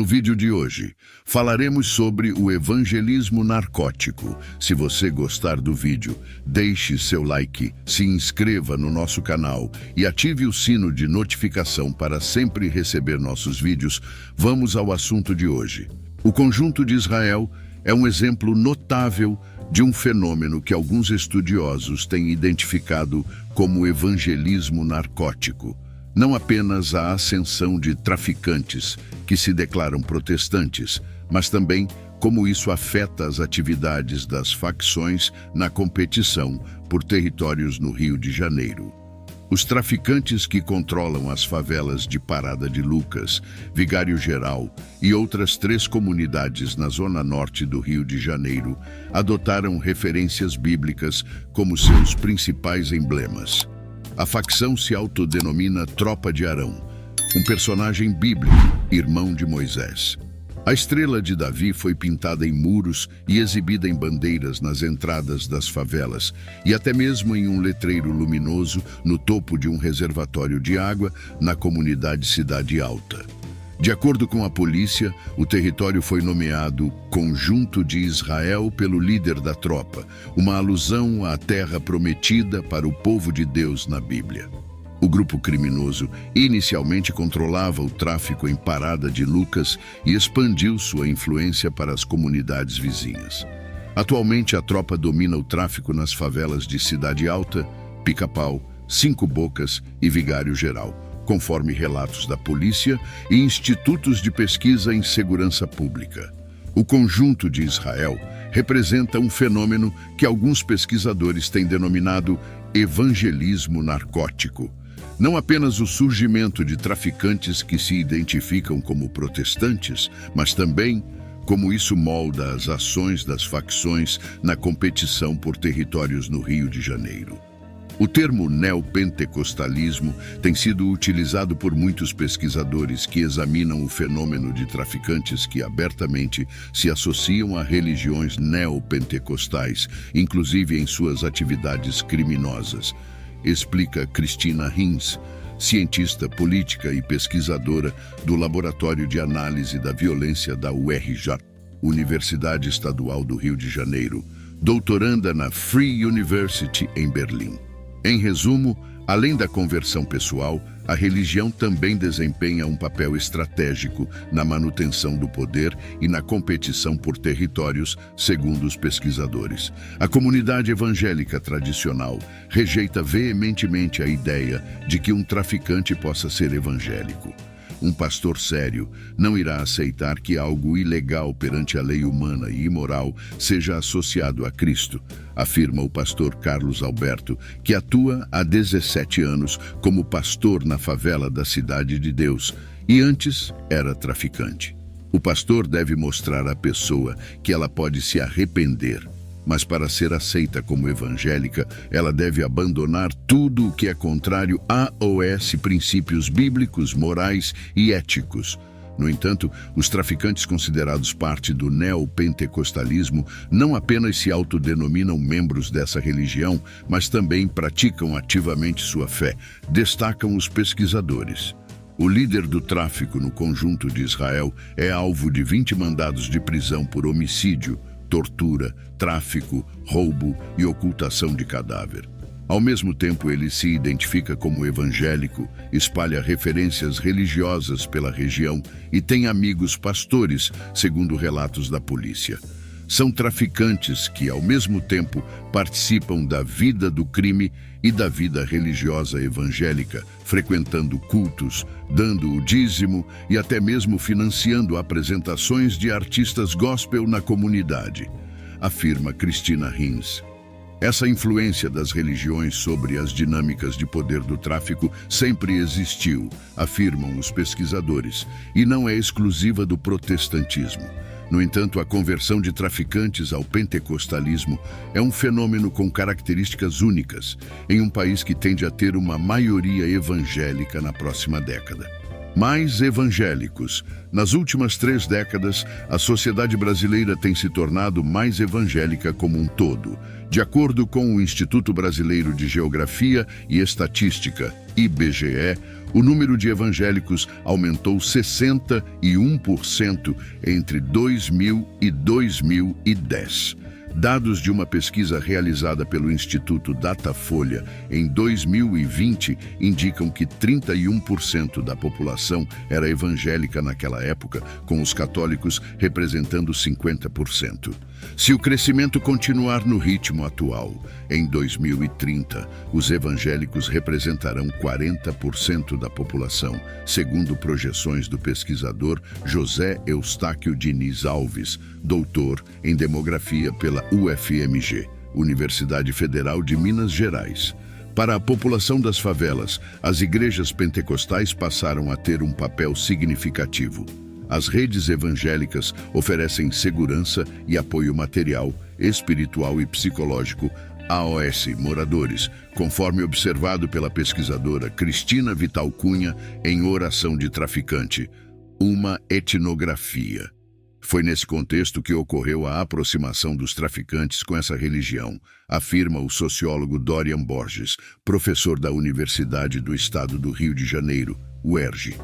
vídeo de hoje, falaremos sobre o evangelismo narcótico. Se você gostar do vídeo, deixe seu like, se inscreva no nosso canal e ative o sino de notificação para sempre receber nossos vídeos. Vamos ao assunto de hoje. O Conjunto de Israel é um exemplo notável de um fenômeno que alguns estudiosos têm identificado como evangelismo narcótico. Não apenas a ascensão de traficantes que se declaram protestantes, mas também como isso afeta as atividades das facções na competição por territórios no Rio de Janeiro. Os traficantes que controlam as favelas de Parada de Lucas, Vigário Geral e outras 3 comunidades na zona norte do Rio de Janeiro adotaram referências bíblicas como seus principais emblemas. A facção se autodenomina Tropa de Arão, um personagem bíblico, irmão de Moisés. A estrela de Davi foi pintada em muros e exibida em bandeiras nas entradas das favelas e até mesmo em um letreiro luminoso no topo de um reservatório de água na comunidade Cidade Alta. De acordo com a polícia, o território foi nomeado Conjunto de Israel pelo líder da tropa, uma alusão à terra prometida para o povo de Deus na Bíblia. O grupo criminoso inicialmente controlava o tráfico em Parada de Lucas e expandiu sua influência para as comunidades vizinhas. Atualmente, a tropa domina o tráfico nas favelas de Cidade Alta, Pica-Pau, 5 Bocas e Vigário Geral, conforme relatos da polícia e institutos de pesquisa em segurança pública. O Conjunto de Israel representa um fenômeno que alguns pesquisadores têm denominado evangelismo narcótico. Não apenas o surgimento de traficantes que se identificam como protestantes, mas também como isso molda as ações das facções na competição por territórios no Rio de Janeiro. O termo neopentecostalismo tem sido utilizado por muitos pesquisadores que examinam o fenômeno de traficantes que abertamente se associam a religiões neopentecostais, inclusive em suas atividades criminosas, explica Cristina Hinz, cientista política e pesquisadora do Laboratório de Análise da Violência da URJ, Universidade Estadual do Rio de Janeiro, doutoranda na Free University em Berlim. Em resumo, além da conversão pessoal, a religião também desempenha um papel estratégico na manutenção do poder e na competição por territórios, segundo os pesquisadores. A comunidade evangélica tradicional rejeita veementemente a ideia de que um traficante possa ser evangélico. Um pastor sério não irá aceitar que algo ilegal perante a lei humana e imoral seja associado a Cristo, afirma o pastor Carlos Alberto, que atua há 17 anos como pastor na favela da Cidade de Deus e antes era traficante. O pastor deve mostrar à pessoa que ela pode se arrepender, mas para ser aceita como evangélica, ela deve abandonar tudo o que é contrário a princípios bíblicos, morais e éticos. No entanto, os traficantes considerados parte do neopentecostalismo não apenas se autodenominam membros dessa religião, mas também praticam ativamente sua fé, destacam os pesquisadores. O líder do tráfico no Conjunto de Israel é alvo de 20 mandados de prisão por homicídio, tortura, tráfico, roubo e ocultação de cadáver. Ao mesmo tempo, ele se identifica como evangélico, espalha referências religiosas pela região e tem amigos pastores, segundo relatos da polícia. São traficantes que, ao mesmo tempo, participam da vida do crime e da vida religiosa evangélica, frequentando cultos, dando o dízimo e até mesmo financiando apresentações de artistas gospel na comunidade, afirma Cristina Hinz. Essa influência das religiões sobre as dinâmicas de poder do tráfico sempre existiu, afirmam os pesquisadores, e não é exclusiva do protestantismo. No entanto, a conversão de traficantes ao pentecostalismo é um fenômeno com características únicas, em um país que tende a ter uma maioria evangélica na próxima década. Mais evangélicos. Nas últimas 3 décadas, a sociedade brasileira tem se tornado mais evangélica como um todo. De acordo com o Instituto Brasileiro de Geografia e Estatística, IBGE, o número de evangélicos aumentou 61% entre 2000 e 2010. Dados de uma pesquisa realizada pelo Instituto Datafolha em 2020 indicam que 31% da população era evangélica naquela época, com os católicos representando 50%. Se o crescimento continuar no ritmo atual, em 2030, os evangélicos representarão 40% da população, segundo projeções do pesquisador José Eustáquio Diniz Alves, doutor em demografia pela UFMG, Universidade Federal de Minas Gerais. Para a população das favelas, as igrejas pentecostais passaram a ter um papel significativo. As redes evangélicas oferecem segurança e apoio material, espiritual e psicológico aos moradores, conforme observado pela pesquisadora Cristina Vital Cunha em Oração de Traficante, uma etnografia. Foi nesse contexto que ocorreu a aproximação dos traficantes com essa religião, afirma o sociólogo Dorian Borges, professor da Universidade do Estado do Rio de Janeiro, UERJ.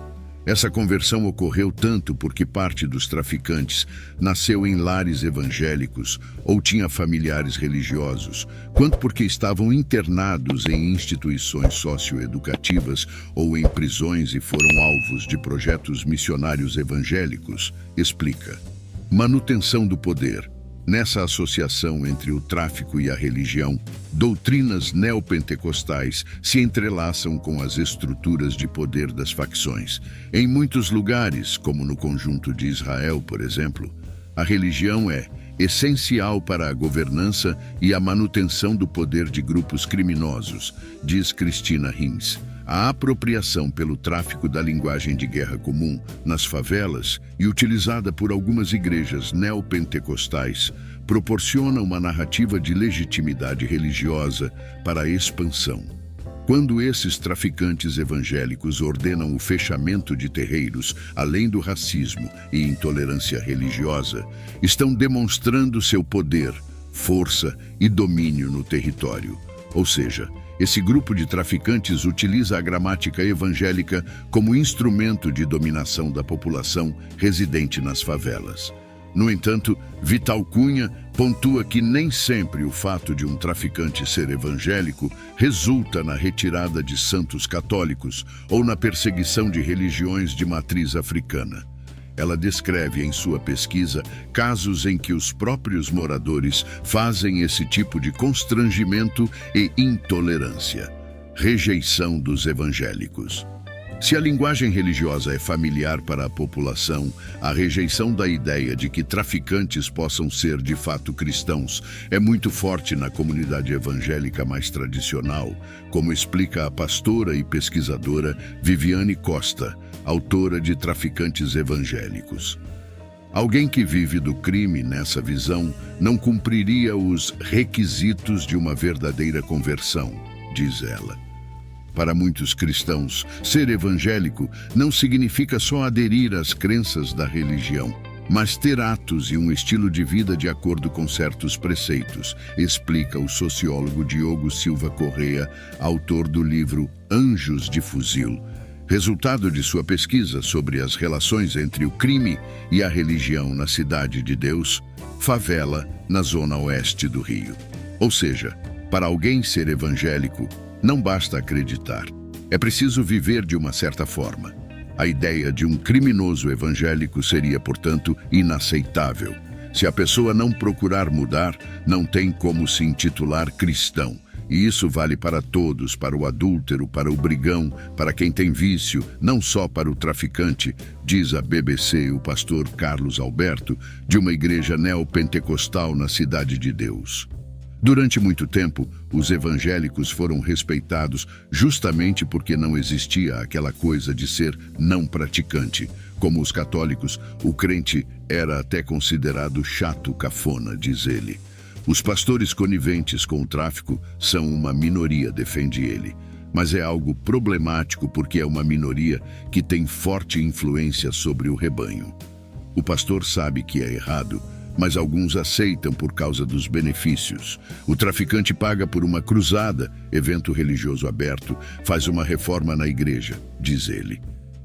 Essa conversão ocorreu tanto porque parte dos traficantes nasceu em lares evangélicos ou tinha familiares religiosos, quanto porque estavam internados em instituições socioeducativas ou em prisões e foram alvos de projetos missionários evangélicos, explica. Manutenção do poder. Nessa associação entre o tráfico e a religião, doutrinas neopentecostais se entrelaçam com as estruturas de poder das facções. Em muitos lugares, como no conjunto de Israel, por exemplo, a religião é essencial para a governança e a manutenção do poder de grupos criminosos, diz Cristina Hinz. A apropriação pelo tráfico da linguagem de guerra comum nas favelas e utilizada por algumas igrejas neopentecostais proporciona uma narrativa de legitimidade religiosa para a expansão. Quando esses traficantes evangélicos ordenam o fechamento de terreiros, além do racismo e intolerância religiosa, estão demonstrando seu poder, força e domínio no território. Ou seja, esse grupo de traficantes utiliza a gramática evangélica como instrumento de dominação da população residente nas favelas. No entanto, Vital Cunha pontua que nem sempre o fato de um traficante ser evangélico resulta na retirada de santos católicos ou na perseguição de religiões de matriz africana. Ela descreve em sua pesquisa casos em que os próprios moradores fazem esse tipo de constrangimento e intolerância. Rejeição dos evangélicos. Se a linguagem religiosa é familiar para a população, a rejeição da ideia de que traficantes possam ser de fato cristãos é muito forte na comunidade evangélica mais tradicional, como explica a pastora e pesquisadora Viviane Costa, autora de Traficantes Evangélicos. Alguém que vive do crime nessa visão não cumpriria os requisitos de uma verdadeira conversão, diz ela. Para muitos cristãos, ser evangélico não significa só aderir às crenças da religião, mas ter atos e um estilo de vida de acordo com certos preceitos, explica o sociólogo Diogo Silva Correa, autor do livro Anjos de Fuzil, resultado de sua pesquisa sobre as relações entre o crime e a religião na Cidade de Deus, favela, na zona oeste do Rio. Ou seja, para alguém ser evangélico, não basta acreditar. É preciso viver de uma certa forma. A ideia de um criminoso evangélico seria, portanto, inaceitável. Se a pessoa não procurar mudar, não tem como se intitular cristão. E isso vale para todos, para o adúltero, para o brigão, para quem tem vício, não só para o traficante, diz a BBC o pastor Carlos Alberto, de uma igreja neopentecostal na Cidade de Deus. Durante muito tempo, os evangélicos foram respeitados justamente porque não existia aquela coisa de ser não praticante. Como os católicos, o crente era até considerado chato, cafona, diz ele. Os pastores coniventes com o tráfico são uma minoria, defende ele. mas é algo problemático porque é uma minoria que tem forte influência sobre o rebanho. O pastor sabe que é errado, mas alguns aceitam por causa dos benefícios. O traficante paga por uma cruzada, evento religioso aberto, faz uma reforma na igreja, diz ele.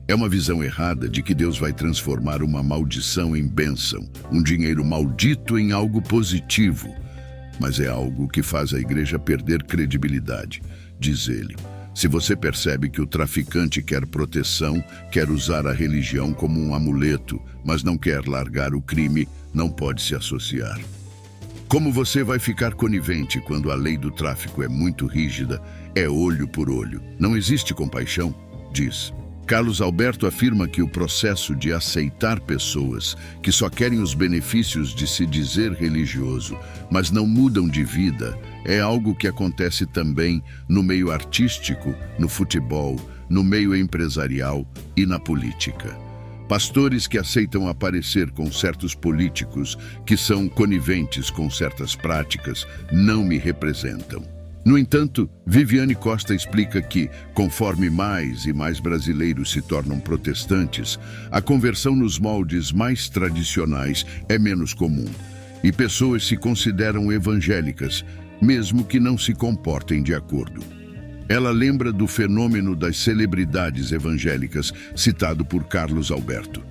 É uma visão errada de que Deus vai transformar uma maldição em bênção, um dinheiro maldito em algo positivo. Mas é algo que faz a igreja perder credibilidade, diz ele. Se você percebe que o traficante quer proteção, quer usar a religião como um amuleto, mas não quer largar o crime, não pode se associar. Como você vai ficar conivente quando a lei do tráfico é muito rígida? É olho por olho. Não existe compaixão, diz. Carlos Alberto afirma que o processo de aceitar pessoas que só querem os benefícios de se dizer religioso, mas não mudam de vida, é algo que acontece também no meio artístico, no futebol, no meio empresarial e na política. Pastores que aceitam aparecer com certos políticos que são coniventes com certas práticas não me representam. No entanto, Viviane Costa explica que, conforme mais e mais brasileiros se tornam protestantes, a conversão nos moldes mais tradicionais é menos comum, e pessoas se consideram evangélicas, mesmo que não se comportem de acordo. Ela lembra do fenômeno das celebridades evangélicas citado por Carlos Alberto.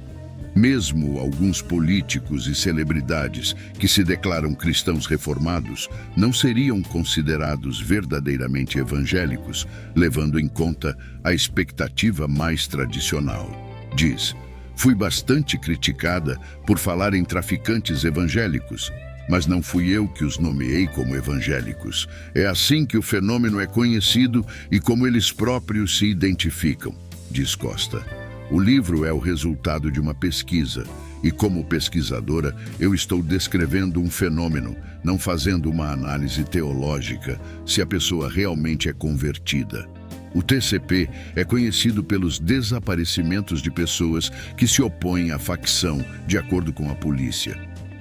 Mesmo alguns políticos e celebridades que se declaram cristãos reformados não seriam considerados verdadeiramente evangélicos, levando em conta a expectativa mais tradicional. Diz: fui bastante criticada por falar em traficantes evangélicos, mas não fui eu que os nomeei como evangélicos. É assim que o fenômeno é conhecido e como eles próprios se identificam, diz Costa. O livro é o resultado de uma pesquisa, e como pesquisadora, eu estou descrevendo um fenômeno, não fazendo uma análise teológica se a pessoa realmente é convertida. O TCP é conhecido pelos desaparecimentos de pessoas que se opõem à facção, de acordo com a polícia.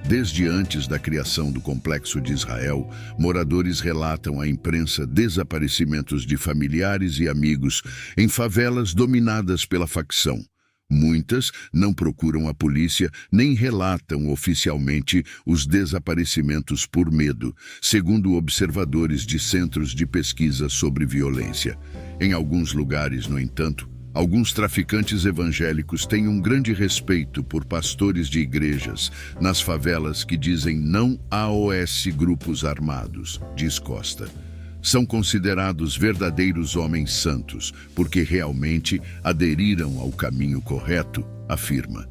Desde antes da criação do Complexo de Israel, moradores relatam à imprensa desaparecimentos de familiares e amigos em favelas dominadas pela facção. Muitas não procuram a polícia nem relatam oficialmente os desaparecimentos por medo, segundo observadores de centros de pesquisa sobre violência. Em alguns lugares, no entanto, alguns traficantes evangélicos têm um grande respeito por pastores de igrejas nas favelas que dizem não a grupos armados, diz Costa. São considerados verdadeiros homens santos, porque realmente aderiram ao caminho correto, afirma.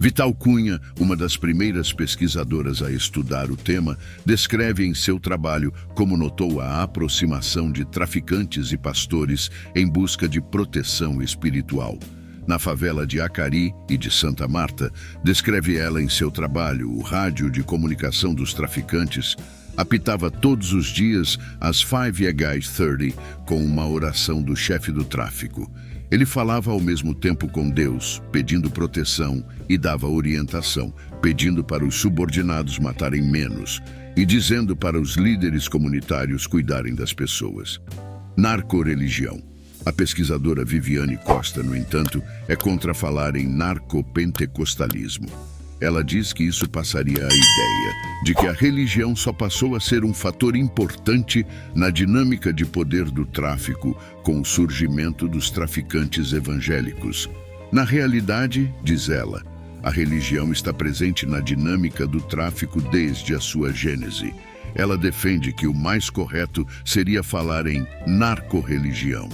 Vital Cunha, uma das primeiras pesquisadoras a estudar o tema, descreve em seu trabalho como notou a aproximação de traficantes e pastores em busca de proteção espiritual. Na favela de Acari e de Santa Marta, descreve ela em seu trabalho o rádio de comunicação dos traficantes apitava todos os dias às 5:30 com uma oração do chefe do tráfico. Ele falava ao mesmo tempo com Deus, pedindo proteção, e dava orientação, pedindo para os subordinados matarem menos, e dizendo para os líderes comunitários cuidarem das pessoas. Narcoreligião. A pesquisadora Viviane Costa, no entanto, é contra falar em narcopentecostalismo. Ela diz que isso passaria a ideia de que a religião só passou a ser um fator importante na dinâmica de poder do tráfico com o surgimento dos traficantes evangélicos. Na realidade, diz ela, a religião está presente na dinâmica do tráfico desde a sua gênese. Ela defende que o mais correto seria falar em narcorreligião.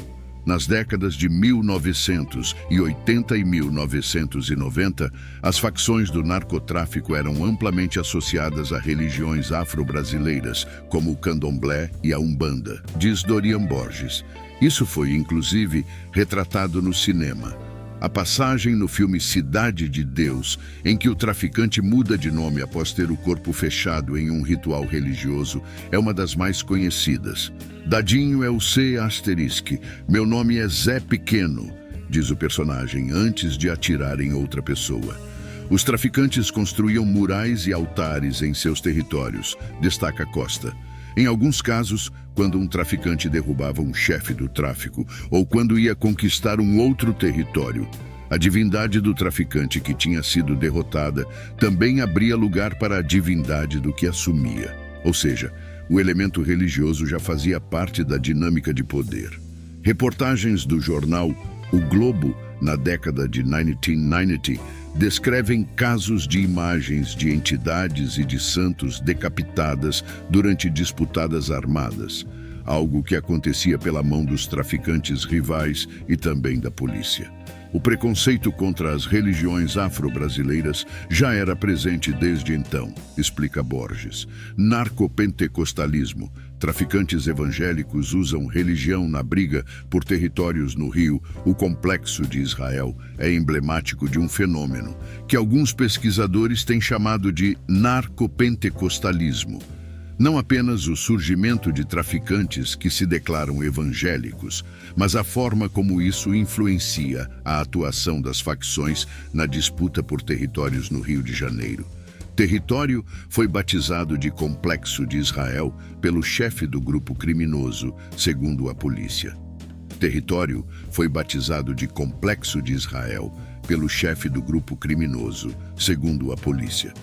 Nas décadas de 1980 e 1990, as facções do narcotráfico eram amplamente associadas a religiões afro-brasileiras, como o candomblé e a umbanda, diz Dorian Borges. Isso foi, inclusive, retratado no cinema. A passagem no filme Cidade de Deus, em que o traficante muda de nome após ter o corpo fechado em um ritual religioso, é uma das mais conhecidas. Dadinho é o C***, meu nome é Zé Pequeno, diz o personagem antes de atirar em outra pessoa. Os traficantes construíam murais e altares em seus territórios, destaca Costa. Em alguns casos, quando um traficante derrubava um chefe do tráfico ou quando ia conquistar um outro território, a divindade do traficante que tinha sido derrotada também abria lugar para a divindade do que assumia. Ou seja, o elemento religioso já fazia parte da dinâmica de poder. Reportagens do jornal O Globo, na década de 1990, descrevem casos de imagens de entidades e de santos decapitadas durante disputadas armadas, algo que acontecia pela mão dos traficantes rivais e também da polícia. O preconceito contra as religiões afro-brasileiras já era presente desde então, explica Borges. Narcopentecostalismo. Traficantes evangélicos usam religião na briga por territórios no Rio. O Complexo de Israel é emblemático de um fenômeno que alguns pesquisadores têm chamado de narcopentecostalismo. Não apenas o surgimento de traficantes que se declaram evangélicos, mas a forma como isso influencia a atuação das facções na disputa por territórios no Rio de Janeiro. Território foi batizado de Complexo de Israel pelo chefe do grupo criminoso, segundo a polícia. Território foi batizado de Complexo de Israel pelo chefe do grupo criminoso, segundo a polícia.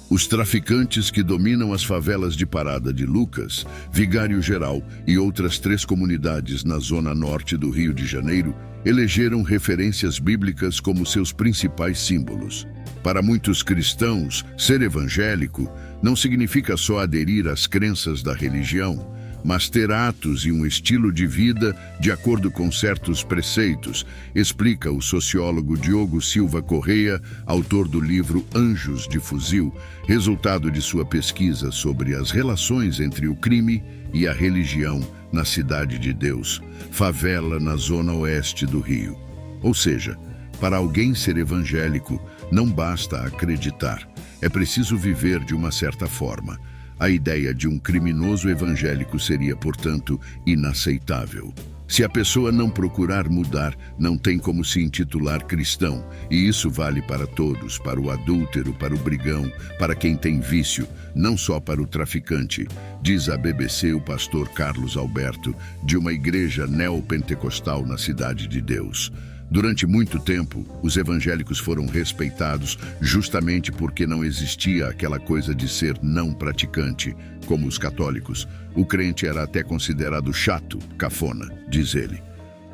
Os traficantes que dominam as favelas de Parada de Lucas, Vigário Geral e outras 3 comunidades na zona norte do Rio de Janeiro elegeram referências bíblicas como seus principais símbolos. Para muitos cristãos, ser evangélico não significa só aderir às crenças da religião, mas ter atos e um estilo de vida de acordo com certos preceitos, explica o sociólogo Diogo Silva Correia, autor do livro Anjos de Fuzil, resultado de sua pesquisa sobre as relações entre o crime e a religião na Cidade de Deus, favela na zona oeste do Rio. Ou seja, para alguém ser evangélico, não basta acreditar, é preciso viver de uma certa forma. A ideia de um criminoso evangélico seria, portanto, inaceitável. Se a pessoa não procurar mudar, não tem como se intitular cristão, e isso vale para todos, para o adúltero, para o brigão, para quem tem vício, não só para o traficante, diz à BBC o pastor Carlos Alberto, de uma igreja neopentecostal na Cidade de Deus. Durante muito tempo, os evangélicos foram respeitados justamente porque não existia aquela coisa de ser não praticante, como os católicos. O crente era até considerado chato, cafona, diz ele.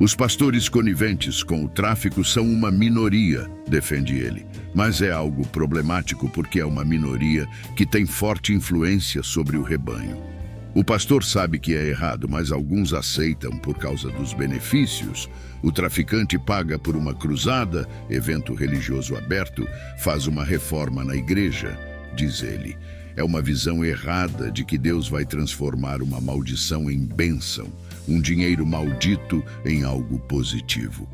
Os pastores coniventes com o tráfico são uma minoria, defende ele, mas é algo problemático porque é uma minoria que tem forte influência sobre o rebanho. O pastor sabe que é errado, mas alguns aceitam por causa dos benefícios. O traficante paga por uma cruzada, evento religioso aberto, faz uma reforma na igreja, diz ele. É uma visão errada de que Deus vai transformar uma maldição em bênção, um dinheiro maldito em algo positivo.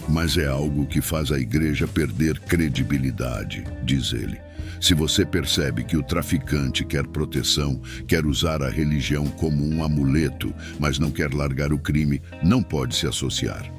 Mas é algo que faz a igreja perder credibilidade, diz ele. Se você percebe que o traficante quer proteção, quer usar a religião como um amuleto, mas não quer largar o crime, não pode se associar.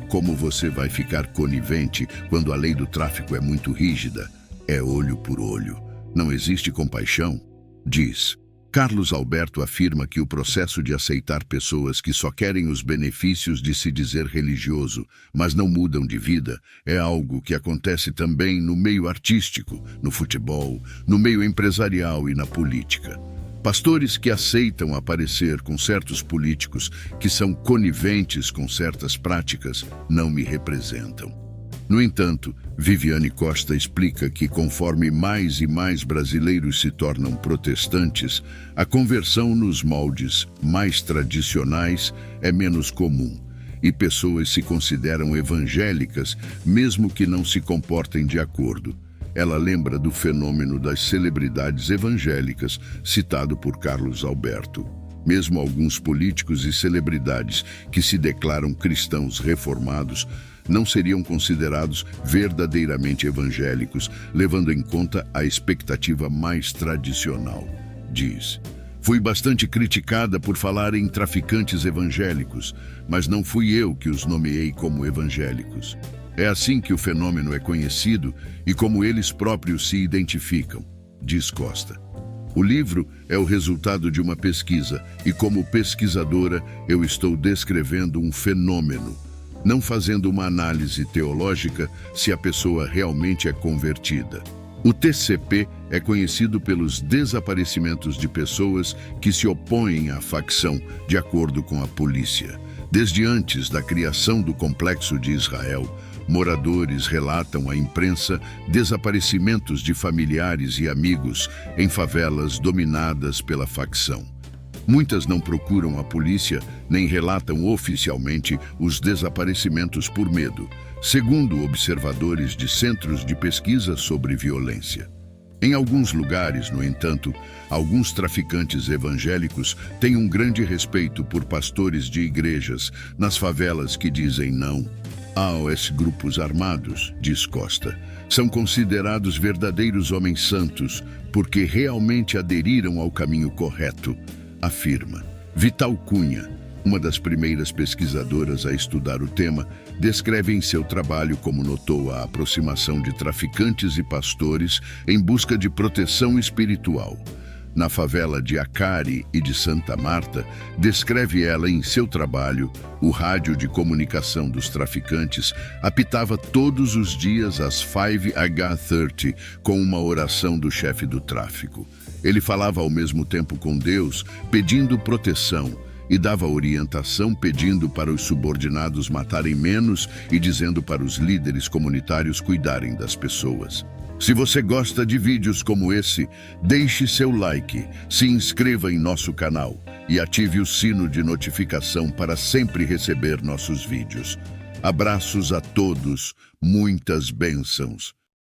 Como você vai ficar conivente quando a lei do tráfico é muito rígida? É olho por olho. Não existe compaixão? Diz. Carlos Alberto afirma que o processo de aceitar pessoas que só querem os benefícios de se dizer religioso, mas não mudam de vida, é algo que acontece também no meio artístico, no futebol, no meio empresarial e na política. Pastores que aceitam aparecer com certos políticos que são coniventes com certas práticas não me representam. No entanto, Viviane Costa explica que conforme mais e mais brasileiros se tornam protestantes, a conversão nos moldes mais tradicionais é menos comum e pessoas se consideram evangélicas mesmo que não se comportem de acordo. Ela lembra do fenômeno das celebridades evangélicas citado por Carlos Alberto. Mesmo alguns políticos e celebridades que se declaram cristãos reformados não seriam considerados verdadeiramente evangélicos, levando em conta a expectativa mais tradicional, diz. Fui bastante criticada por falar em traficantes evangélicos, mas não fui eu que os nomeei como evangélicos. É assim que o fenômeno é conhecido e como eles próprios se identificam, diz Costa. O livro é o resultado de uma pesquisa e, como pesquisadora, eu estou descrevendo um fenômeno, não fazendo uma análise teológica se a pessoa realmente é convertida. O TCP é conhecido pelos desaparecimentos de pessoas que se opõem à facção, de acordo com a polícia. Desde antes da criação do Complexo de Israel, moradores relatam à imprensa desaparecimentos de familiares e amigos em favelas dominadas pela facção. Muitas não procuram a polícia nem relatam oficialmente os desaparecimentos por medo, segundo observadores de centros de pesquisa sobre violência. Em alguns lugares, no entanto, alguns traficantes evangélicos têm um grande respeito por pastores de igrejas nas favelas que dizem não aos grupos armados, diz Costa. São considerados verdadeiros homens santos porque realmente aderiram ao caminho correto, afirma. Vital Cunha, uma das primeiras pesquisadoras a estudar o tema, descreve em seu trabalho como notou a aproximação de traficantes e pastores em busca de proteção espiritual. Na favela de Acari e de Santa Marta, descreve ela em seu trabalho, o rádio de comunicação dos traficantes apitava todos os dias às 5h30 com uma oração do chefe do tráfico. Ele falava ao mesmo tempo com Deus, pedindo proteção, e dava orientação pedindo para os subordinados matarem menos e dizendo para os líderes comunitários cuidarem das pessoas. Se você gosta de vídeos como esse, deixe seu like, se inscreva em nosso canal e ative o sino de notificação para sempre receber nossos vídeos. Abraços a todos, muitas bênçãos.